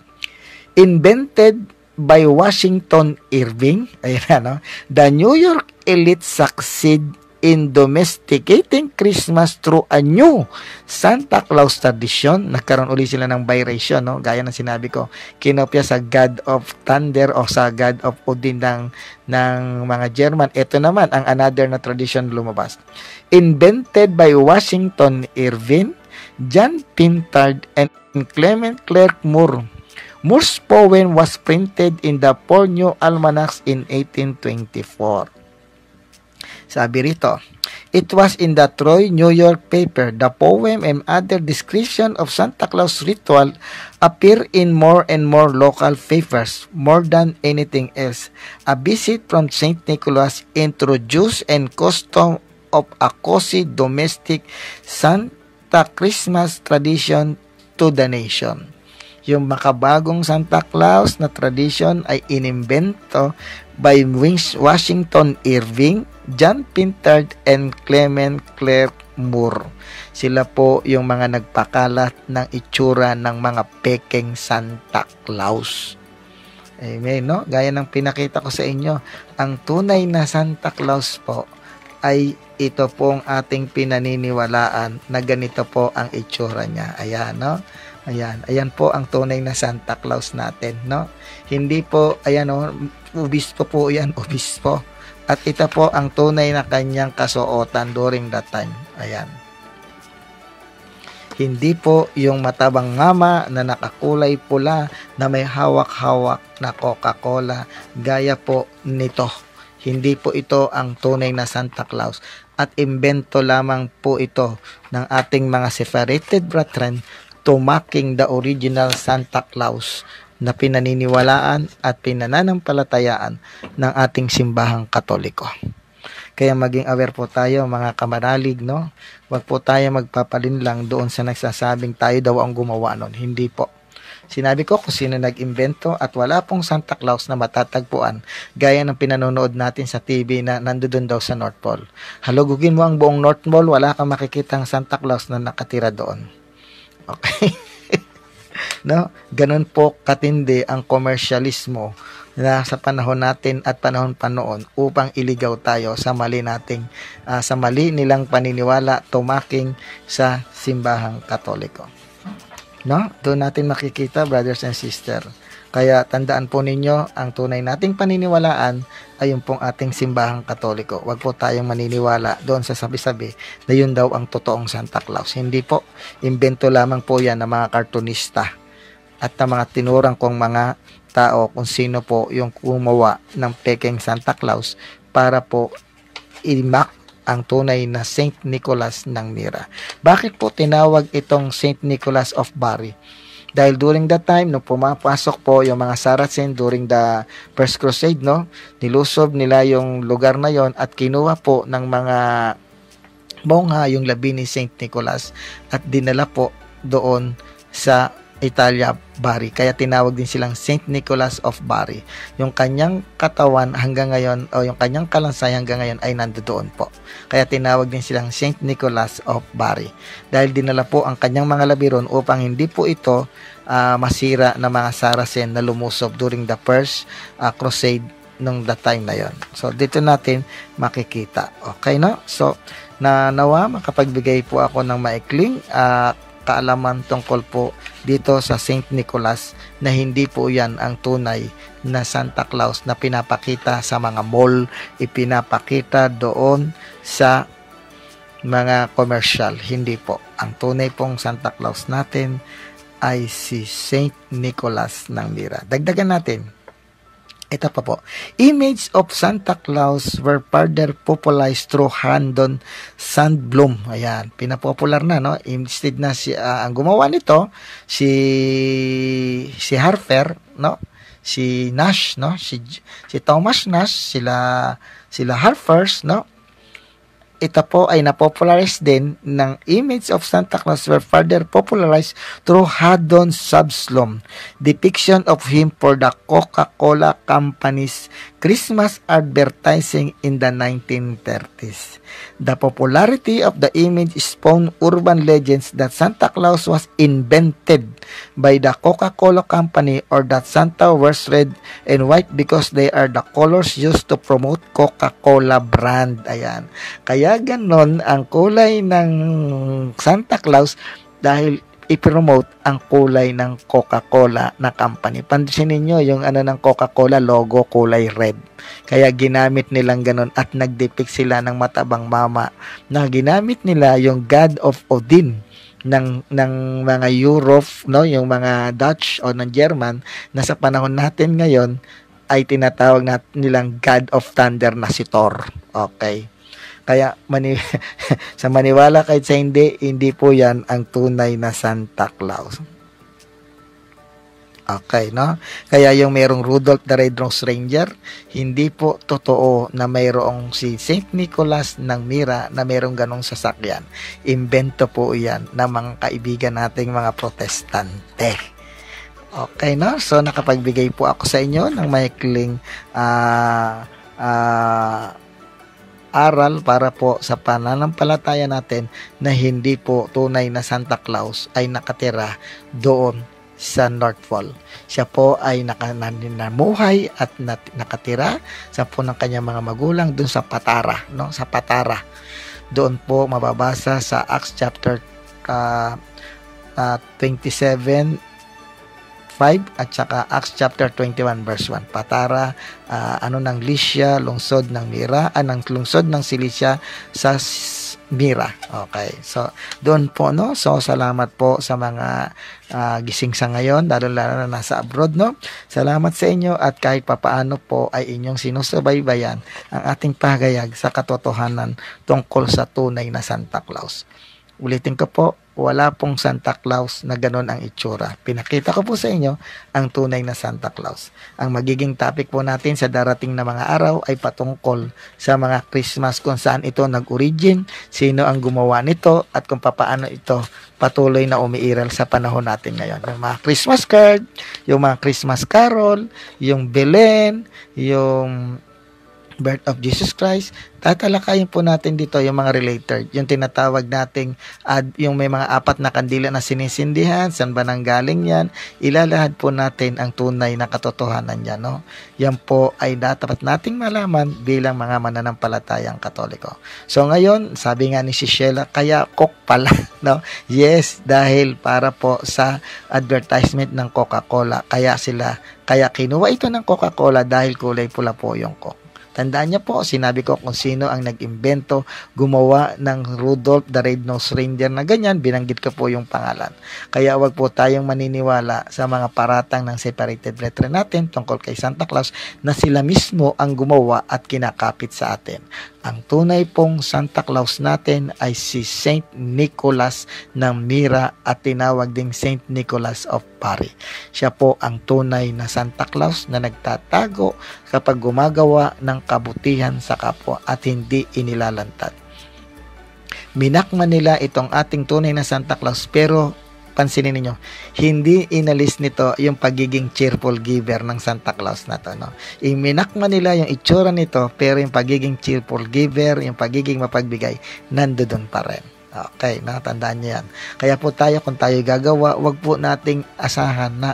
Invented by Washington Irving, ayan, no? The New York elite succeed in domesticating Christmas through a new Santa Claus tradition. Nagkaroon uli sila ng biracial, no? Gaya ng sinabi ko, kinopya sa God of Thunder o sa God of Odin ng mga German. Ito naman ang another na tradition lumabas. Invented by Washington Irving, John Pintard, and Clement Clarke Moore. Moore's poem was printed in the Four New Almanacs in 1824. Sabi rito, it was in the Troy, New York paper. The poem and other description of Santa Claus ritual appear in more and more local papers more than anything else. A visit from Saint Nicholas introduced and custom of a cozy domestic Santa Christmas tradition to the nation. Yung makabagong Santa Claus na tradition ay inimbento by Washington Irving, John Pintard, and Clement Clarke Moore. Sila po yung mga nagpakalat ng itsura ng mga pekeng Santa Claus. Amen, no? Gaya ng pinakita ko sa inyo, ang tunay na Santa Claus po ay ito pong ating pinaniniwalaan na ganito po ang itsura niya. Ayan, no? Ayan po ang tunay na Santa Claus natin, no? Hindi po, ayan, no, obispo po yan, obispo. At ito po ang tunay na kanyang kasuotan during that time. Ayan. Hindi po yung matabang mama na nakakulay pula na may hawak-hawak na Coca-Cola. Gaya po nito. Hindi po ito ang tunay na Santa Claus. At imbento lamang po ito ng ating mga separated brethren to mocking the original Santa Claus na pinaniniwalaan at pinananampalatayaan ng ating simbahang Katoliko. Kaya maging aware po tayo mga kamaralig, no? Huwag po tayo magpapalinlang doon sa nagsasabing tayo daw ang gumawa nun. Hindi po. Sinabi ko kung sino nag-imbento at wala pong Santa Claus na matatagpuan gaya ng pinanonood natin sa TV na nandoon daw sa North Pole. Halugugin mo ang buong North Pole, wala kang makikitang Santa Claus na nakatira doon. Okay? No? Ganun po katindi ang komersyalismo na sa panahon natin at panahon pa noon upang iligaw tayo sa mali nating sa mali nilang paniniwala tumaking sa simbahang Katoliko. No? Doon natin makikita, brothers and sisters. Kaya tandaan po ninyo, ang tunay nating paniniwalaan ay yung pong ating simbahang Katoliko. Huwag po tayong maniniwala doon sa sabi-sabi na yun daw ang totoong Santa Claus. Hindi po. Imbento lamang po yan ng mga kartunista at ng mga tinurang kong mga tao kung sino po yung gumawa ng pekeng Santa Claus para po i-mock ang tunay na Saint Nicholas ng Myra. Bakit po tinawag itong Saint Nicholas of Bari? Dahil during that time, nung pumapasok po yung mga Saracen during the First Crusade, no, nilusob nila yung lugar na yon at kinuha po ng mga mongha yung labi ni Saint Nicholas at dinala po doon sa Italia, Bari. Kaya tinawag din silang Saint Nicholas of Bari. Yung kanyang katawan hanggang ngayon, o yung kanyang kalansay hanggang ngayon ay nandoon po. Kaya tinawag din silang Saint Nicholas of Bari. Dahil dinala po ang kanyang mga labiron upang hindi po ito masira na mga Saracen na lumusob during the First Crusade nung that time na yon. So, dito natin makikita. Okay, no? So, nawa makapagbigay po ako ng maikling kaalaman tungkol po dito sa Saint Nicholas na hindi po yan ang tunay na Santa Claus na pinapakita sa mga mall, ipinapakita doon sa mga commercial. Hindi po. Ang tunay pong Santa Claus natin ay si Saint Nicholas ng Myra. Dagdagan natin. Ito pa po. Image of Santa Claus were further popularized through Brandon Sandblom. Ayan, pinapopular na, no? Instead na ang gumawa nito si Harper, no? Si Nash, no? Si Thomas Nash, sila Harpers, no? Ito po ay napopularize din ng image of Santa Claus were further popularized through Haddon Subslom depiction of him for the Coca-Cola Company's Christmas advertising in the 1930s. The popularity of the image spawned urban legends that Santa Claus was invented by the Coca-Cola Company or that Santa wears red and white because they are the colors used to promote Coca-Cola brand. Ayan. Kaya ganon ang kulay ng Santa Claus dahil i-promote ang kulay ng Coca-Cola na company. Pansinin nyo yung ng Coca-Cola logo kulay red. Kaya ginamit nilang ganon at nagdepict sila ng matabang mama na ginamit nila yung God of Odin ng mga Europe, no, yung mga Dutch o ng German na sa panahon natin ngayon ay tinatawag nilang God of Thunder na si Thor. Okay. Kaya sa maniwala kahit sa hindi po yan ang tunay na Santa Claus. Okay, no? Kaya yung merong Rudolph the Red-Nosed Reindeer, hindi po totoo na mayroong si Saint Nicholas ng Myra na merong ganong sasakyan. Imbento po yan ng mga kaibigan nating mga protestante. Okay, no? So, nakapagbigay po ako sa inyo ng maikling aral para po sa pananampalataya natin na hindi po tunay na Santa Claus ay nakatira doon sa North Pole. Siya po ay namuhay at nakatira sa po ng kanyang mga magulang doon sa Patara, no? Sa Patara. Doon po mababasa sa Acts chapter 27 5 at saka Acts chapter 21 verse 1. Patara, ng Lycia, lungsod ng Myra, ng lungsod ng Cilicia sa Myra. Okay. So, doon po, no? So, salamat po sa mga gising sa ngayon, lalo na nasa abroad, no? Salamat sa inyo at kahit papaano po ay inyong sinusubaybayan ang ating pagayag sa katotohanan tungkol sa tunay na Santa Claus. Ulitin ko po, wala pong Santa Claus na ganon ang itsura. Pinakita ko po sa inyo ang tunay na Santa Claus. Ang magiging topic po natin sa darating na mga araw ay patungkol sa mga Christmas kung saan ito nag-origin, sino ang gumawa nito, at kung papaano ito patuloy na umiiral sa panahon natin ngayon. Yung mga Christmas card, yung mga Christmas carol, yung Belen, yung birth of Jesus Christ, tatalakayin po natin dito yung mga related, yung tinatawag nating yung may mga 4 na kandila na sinisindihan, saan ba nang galing yan, ilalahad po natin ang tunay na katotohanan yan, no? Yan po ay dapat nating malaman bilang mga mananampalatayang Katoliko. So ngayon, sabi nga ni si Sheila, kaya Coke pala, no? Yes, dahil para po sa advertisement ng Coca-Cola, kaya kinuha ito ng Coca-Cola dahil kulay pula po yung Coke. Tandaan niyo po, sinabi ko kung sino ang nag-imbento, gumawa ng Rudolph the Red-Nosed Reindeer na ganyan, binanggit ko po yung pangalan. Kaya wag po tayong maniniwala sa mga paratang ng separated brethren natin tungkol kay Santa Claus na sila mismo ang gumawa at kinakapit sa atin. Ang tunay pong Santa Claus natin ay si Saint Nicholas ng Myra at tinawag ding Saint Nicholas of Bari. Siya po ang tunay na Santa Claus na nagtatago kapag gumagawa ng kabutihan sa kapwa at hindi inilalantad. Minakma nila itong ating tunay na Santa Claus, pero pansinin niyo, hindi inalis nito yung pagiging cheerful giver ng Santa Claus na to, no? Minakma nila yung itsura nito, pero yung pagiging cheerful giver, yung pagiging mapagbigay, nandoon pa rin. Okay, natandaan niyo yan. Kaya po tayo, kung tayo gagawa, wag po nating asahan na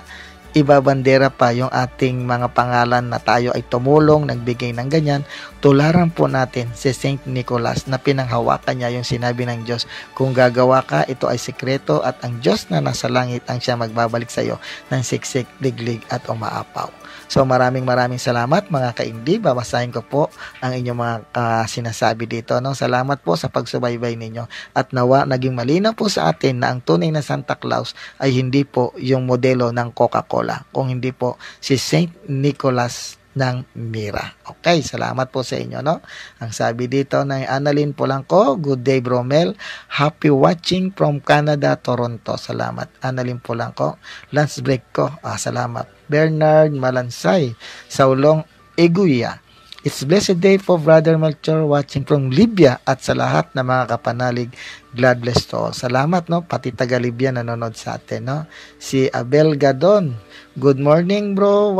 ibabandera pa yung ating mga pangalan na tayo ay tumulong, nagbigay ng ganyan. tularan po natin si Saint Nicholas na pinanghawakan niya yung sinabi ng Diyos. Kung gagawa ka, ito ay sikreto at ang Diyos na nasa langit ang siya magbabalik sa iyo ng siksik, liglig at umaapaw. So maraming salamat mga kaindi. Babasahin ko po ang inyong mga sinasabi dito. No? Salamat po sa pagsubaybay ninyo. At nawa naging malinaw po sa atin na ang tunay na Santa Claus ay hindi po yung modelo ng Coca-Cola, kung hindi po si Saint Nicholas ng Mira. Okay, salamat po sa inyo, no? Ang sabi dito ng Annalyn Polanco, good day Bromel, happy watching from Canada, Toronto. Salamat, Annalyn Polanco. Lunch break ko, salamat. Bernard Malansay, Saulong Eguya. It's blessed day for Brother Melchor watching from Libya at sa lahat ng mga kapanalig. God bless to all. Salamat, no? Pati taga Libya nanonood sa atin, no? Si Abel Gadon. Good morning, bro.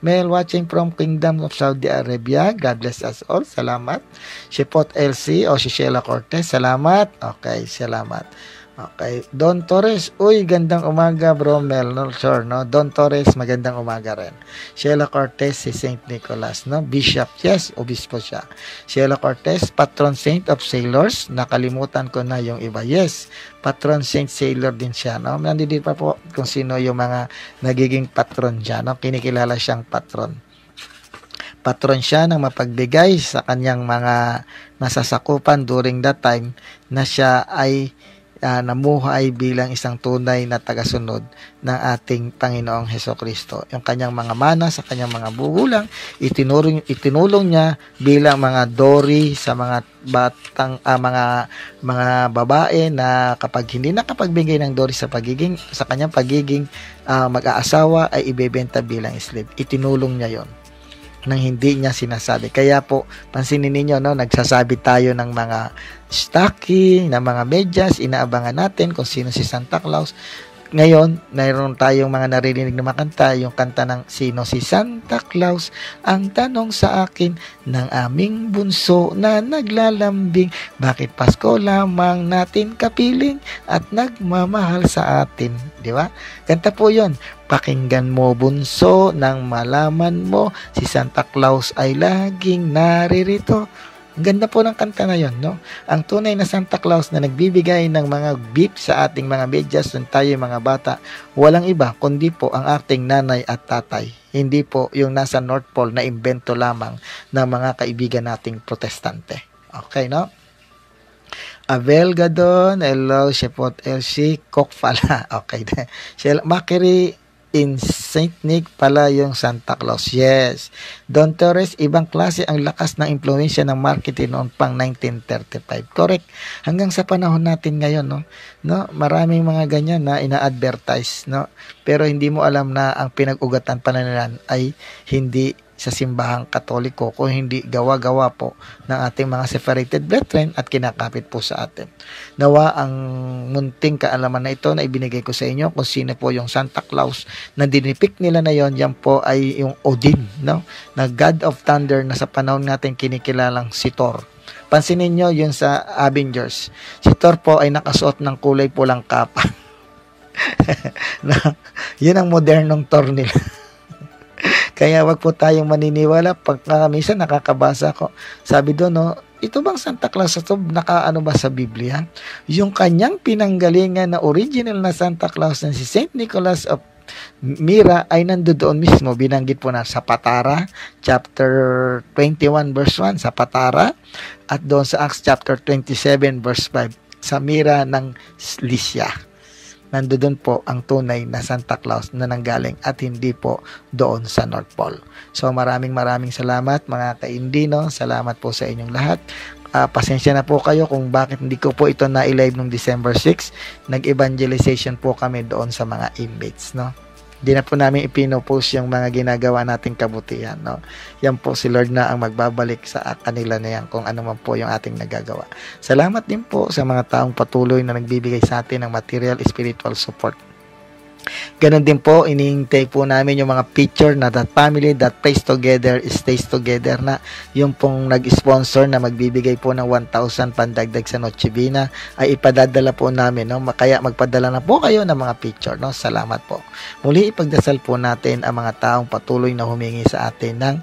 Mel watching from Kingdom of Saudi Arabia. God bless us all. Salamat. Si Pot LC o si Sheila Cortez. Salamat. Okay, salamat. Okay. Don Torres, uy, gandang umaga bro Mel, no, sure, no? Don Torres, magandang umaga rin. Sheila Cortez, si Saint Nicholas, no? Bishop, yes, obispo siya. Sheila Cortez, patron saint of sailors, nakalimutan ko na yung iba, yes, patron saint sailor din siya, no? Nandito pa po kung sino yung mga nagiging patron siya, no? Kinikilala siyang patron. Patron siya ng mapagbigay sa kanyang mga nasasakupan during that time na siya ay namuhay bilang isang tunay na tagasunod ng ating Panginoong Hesukristo. Yung kanyang mga mana sa kanyang mga bugulang, itinulong niya bilang mga dori sa mga batang mga babae na kapag hindi nakapagbigay ng dori sa kanyang pagiging mag-aasawa ay ibebenta bilang slave. Itinulong niya yon nang hindi niya sinasabi. Kaya po, pansinin ninyo, no, nagsasabi tayo ng mga stocking, ng mga medyas, inaabangan natin kung sino si Santa Claus. Ngayon, mayroon tayong mga naririnig na makanta, yung kanta ng sino si Santa Claus, ang tanong sa akin ng aming bunso na naglalambing, bakit Pasko lamang natin kapiling at nagmamahal sa atin, di ba? Kanta po yon. Pakinggan mo bunso nang malaman mo si Santa Claus ay laging naririto. Ang ganda po ng kanta na yon, no? Ang tunay na Santa Claus na nagbibigay ng mga gift sa ating mga medyas nung tayo mga bata, walang iba kundi po ang ating nanay at tatay. Hindi po yung nasa North Pole na imbento lamang ng mga kaibigan nating protestante. Okay, no? Abel Gadon, hello, Shepot LC, Cook pala. Okay, Makiri in Saint Nick pala yung Santa Claus. Yes. Don Torres, ibang klase ang lakas ng impluensya ng marketing noon pang 1935. Correct. Hanggang sa panahon natin ngayon, no? Maraming mga ganyan na ina-advertise, no? Pero hindi mo alam na ang pinag-ugatan pa nila ay hindi sa simbahang Katoliko, kung hindi gawa-gawa po ng ating mga separated brethren at kinakapit po sa atin. Nawa ang munting kaalaman na ito na ibinigay ko sa inyo kung sino po yung Santa Claus na dinipik nila na yon, yan po ay yung Odin, no? Na God of Thunder na sa panahon natin kinikilalang si Thor. Pansinin nyo yun sa Avengers. Si Thor po ay nakasuot ng kulay pulang kapa. Yun ang modernong Thor nila. Kaya wag po tayong maniniwala pagka minsan nakakabasa ko. Sabi doon, no, ito bang Santa Claus ito nakaano ba sa Biblia? Yung kanyang pinanggalingan na original na Santa Claus na si Saint Nicholas of Mira ay nandoon mismo, binanggit po na sa Patara chapter 21 verse 1 sa Patara, at doon sa Acts chapter 27 verse 5 sa Mira ng Lycia. Nandoon po ang tunay na Santa Claus na nanggaling at hindi po doon sa North Pole. So maraming salamat mga kaindino. Salamat po sa inyong lahat. Pasensya na po kayo kung bakit hindi ko po ito na-live noong December 6. Nag-evangelization po kami doon sa mga inmates, no? Di na po namin ipinopost yung mga ginagawa nating kabutihan, no? Yan po si Lord na ang magbabalik sa kanila na yan kung ano man po yung ating nagagawa. Salamat din po sa mga taong patuloy na nagbibigay sa atin ng material, spiritual support. Ganon din po, inihintay po namin yung mga picture na that family that prays together stays together, na yung pong nag-sponsor na magbibigay po ng 1,000 pandagdag sa Noche Buena ay ipadadala po namin, no? Kaya magpadala na po kayo ng mga picture, no? Salamat po. Muli ipagdasal po natin ang mga taong patuloy na humingi sa atin ng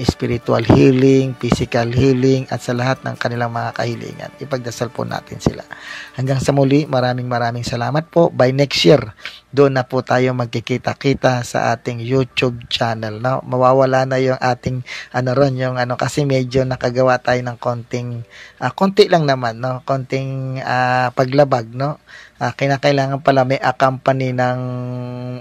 spiritual healing, physical healing, at sa lahat ng kanilang mga kahilingan. Ipagdasal po natin sila. Hanggang sa muli, maraming salamat po. By next year, doon na po tayo magkikita-kita sa ating YouTube channel. No? Mawawala na yung ating kasi medyo nakagawa tayo ng konti lang naman, no? Konting paglabag, no? Kinakailangan pala may accompany ng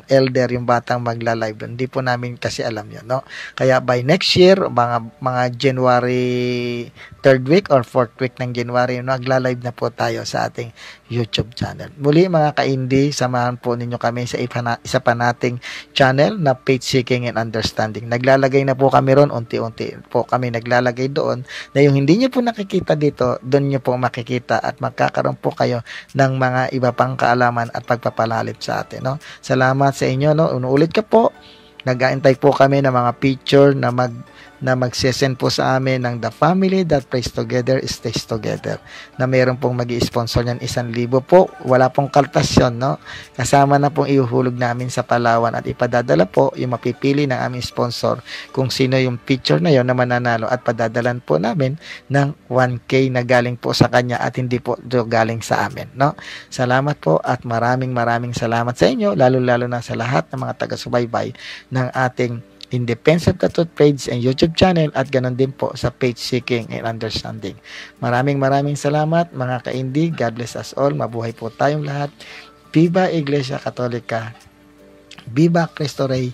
elder yung batang magla-live. Hindi po namin kasi alam yun, no? Kaya by next year, mga January 3rd week or 4th week ng January, magla-live na po tayo sa ating YouTube channel. Muli mga ka-indie, samahan po ninyo kami sa isa pa nating channel na Faith Seeking and Understanding. Naglalagay na po kami ron, unti-unti po kami naglalagay doon na yung hindi nyo po nakikita dito, doon nyo po makikita at magkakaroon po kayo ng mga iba pang kaalaman at pagpapalalim sa atin, no? Salamat sa inyo, no? Unuulit ka po. Nag-aantay po kami ng mga picture na magsesend po sa amin ng The Family That Prays Together Stays Together, na meron pong mag-i-sponsor niyan 1,000 po. Wala pong kaltas yun, no? Kasama na pong ihuhulog namin sa Palawan at ipadadala po yung mapipili ng aming sponsor kung sino yung picture na yon na mananalo, at padadalan po namin ng 1K na galing po sa kanya at hindi po galing sa amin, no? Salamat po at maraming salamat sa inyo, lalo na sa lahat ng mga taga-subaybay ng ating In Defense of the Truth page and YouTube channel, at ganon din po sa Faith Seeking and Understanding. Maraming salamat mga ka-indie. God bless us all. Mabuhay po tayong lahat. Viva Iglesia Katolika. Viva Cristo Rey.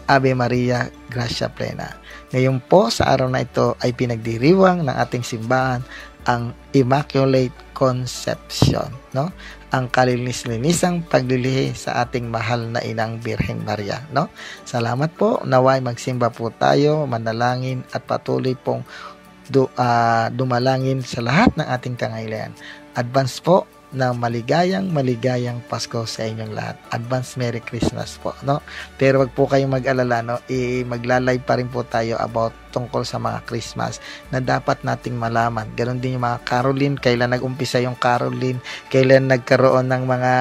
Ave Maria, Gracia Plena. Ngayon po sa araw na ito ay pinagdiriwang ng ating simbahan ang Immaculate Conception, no? Ang kalinis-linisang paglilihi sa ating mahal na inang Birhen Maria, no? Salamat po. Naway magsimba po tayo, manalangin at patuloy pong dumalangin sa lahat ng ating kangailangan. Advance po ng maligayang Pasko sa inyong lahat. Advance Merry Christmas po, no? Pero wag po kayong mag-alala, no? Magla-live pa rin po tayo about tungkol sa mga Christmas na dapat nating malaman. Ganon din yung mga Caroline, kailan nag-umpisa yung Caroline, kailan nagkaroon ng mga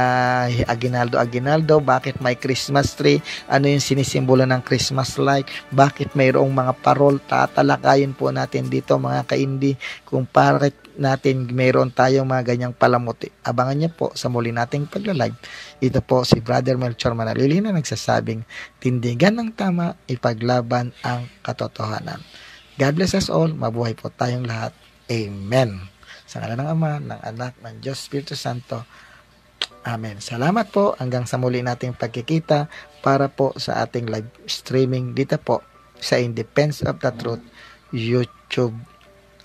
aginaldo, bakit may Christmas tree, ano yung sinisimbolo ng Christmas light, bakit mayroong mga parol. Tatalakayin po natin dito mga ka-indie kung bakit natin mayroon tayong mga ganyang palamuti. Abangan niyo po sa muli nating pagla-live. Ito po si Brother Melchor Manalili na nagsasabing, tindigan ng tama, ipaglaban ang katotohanan. God bless us all. Mabuhay po tayong lahat. Amen. Sa ngalan ng Ama, ng Anak, ng Diyos, Espiritu Santo. Amen. Salamat po. Hanggang sa muli nating pagkikita para po sa ating live streaming dito po sa In Defense of the Truth YouTube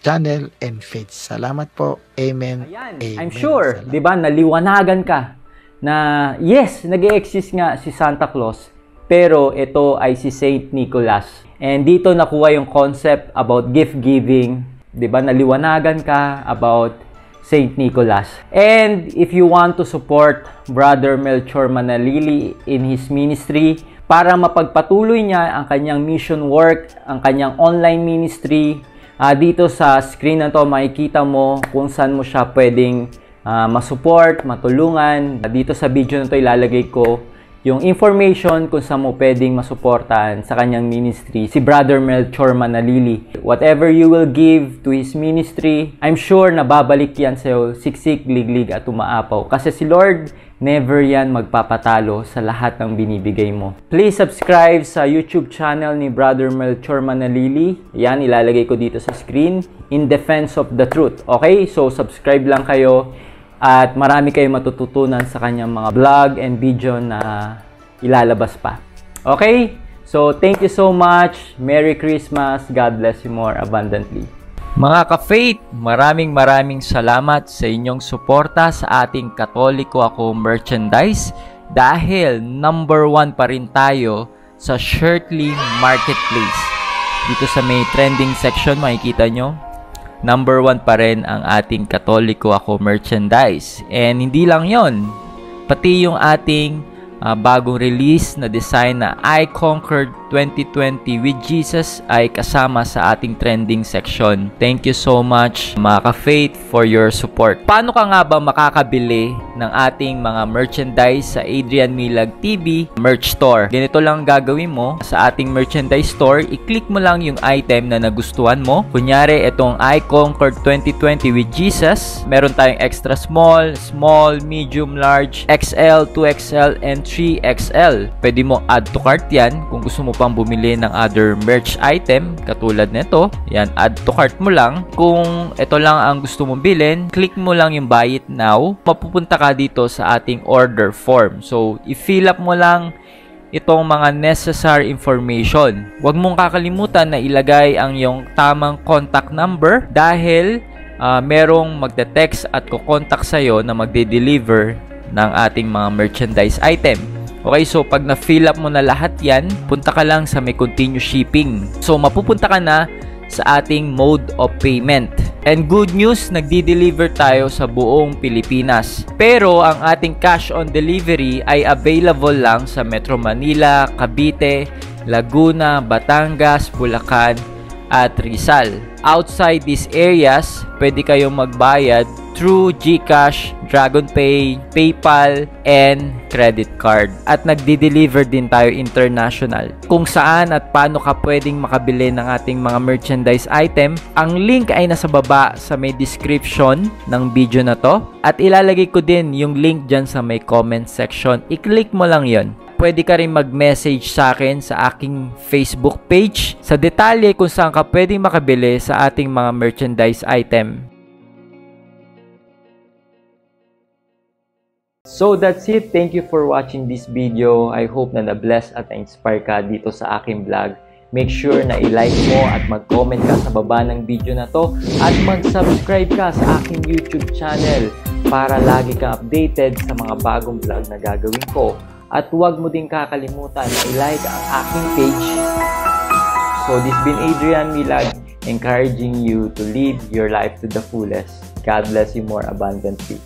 channel and faith. Salamat po. Amen. Ayan. Amen. I'm sure, di ba, naliwanagan ka na yes, nag-e-exist nga si Santa Claus, pero ito ay si Saint Nicholas. And dito nakuha yung concept about gift giving, di ba? Naliwanagan ka about Saint Nicholas. And if you want to support Brother Melchor Manalili in his ministry, para mapagpatuloy niya ang kanyang mission work, ang kanyang online ministry, dito sa screen na to makikita mo kung saan mo siya pwedeng masupport, matulungan. Dito sa video na to ilalagay ko yung information kung saan mo pwedeng masuportahan sa kanyang ministry, si Brother Melchor Manalili. Whatever you will give to his ministry, I'm sure na babalik yan sa'yo, siksik, liglig at umaapaw. Kasi si Lord, never yan magpapatalo sa lahat ng binibigay mo. Please subscribe sa YouTube channel ni Brother Melchor Manalili. Yan, ilalagay ko dito sa screen. In Defense of the Truth. Okay? So, subscribe lang kayo. At marami kayong matututunan sa kanyang mga vlog and video na ilalabas pa. Okay? So, thank you so much. Merry Christmas. God bless you more abundantly. Mga ka-faith, maraming salamat sa inyong suporta sa ating Katoliko Ako merchandise dahil number 1 pa rin tayo sa Shirtly Marketplace. Dito sa may trending section, makikita nyo, number 1 pa rin ang ating Katoliko Ako merchandise. And hindi lang yon, pati yung ating bagong release na design na I Conquered 2020 with Jesus ay kasama sa ating trending section. Thank you so much mga ka-faith for your support. Paano ka nga ba makakabili ng ating mga merchandise sa Adrian Milag TV merch store? Ganito lang gagawin mo sa ating merchandise store. I-click mo lang yung item na nagustuhan mo. Kunyari, itong I Conquered 2020 with Jesus. Meron tayong extra small, medium, large, XL, 2XL, and 3XL. Pwede mo add to cart yan kung gusto mo pang bumili ng other merch item katulad nito. Yan, add to cart mo lang. Kung ito lang ang gusto mong bilhin, click mo lang yung buy it now. Mapupunta ka dito sa ating order form. So, i-fill up mo lang itong mga necessary information. Huwag mong kakalimutan na ilagay ang iyong tamang contact number dahil merong magte-text at kukontak sa'yo na magde-deliver ng ating mga merchandise item. Okay, so pag na-fill up mo na lahat yan, punta ka lang sa may continue shipping. So, mapupunta ka na sa ating mode of payment. And good news, nagdi-deliver tayo sa buong Pilipinas. Pero ang ating cash on delivery ay available lang sa Metro Manila, Cavite, Laguna, Batangas, Bulacan, at Rizal. Outside these areas, pwede kayong magbayad through GCash, DragonPay, PayPal, and credit card. At nagdi-deliver din tayo international. Kung saan at paano ka pwedeng makabili ng ating mga merchandise item, ang link ay nasa baba sa may description ng video na to. At ilalagay ko din yung link dyan sa may comment section. I-click mo lang yon. Pwede ka rin mag-message sa akin sa aking Facebook page sa detalye kung saan ka pwedeng makabili sa ating mga merchandise item. So that's it. Thank you for watching this video. I hope na na-bless at na-inspire ka dito sa aking vlog. Make sure na i-like mo at mag-comment ka sa baba ng video na to at mag-subscribe ka sa aking YouTube channel para lagi kang updated sa mga bagong vlog na gagawin ko. At huwag mo din kakalimutan na i-like ang aking page. So this been Adrian Milag, encouraging you to live your life to the fullest. God bless you more abundantly.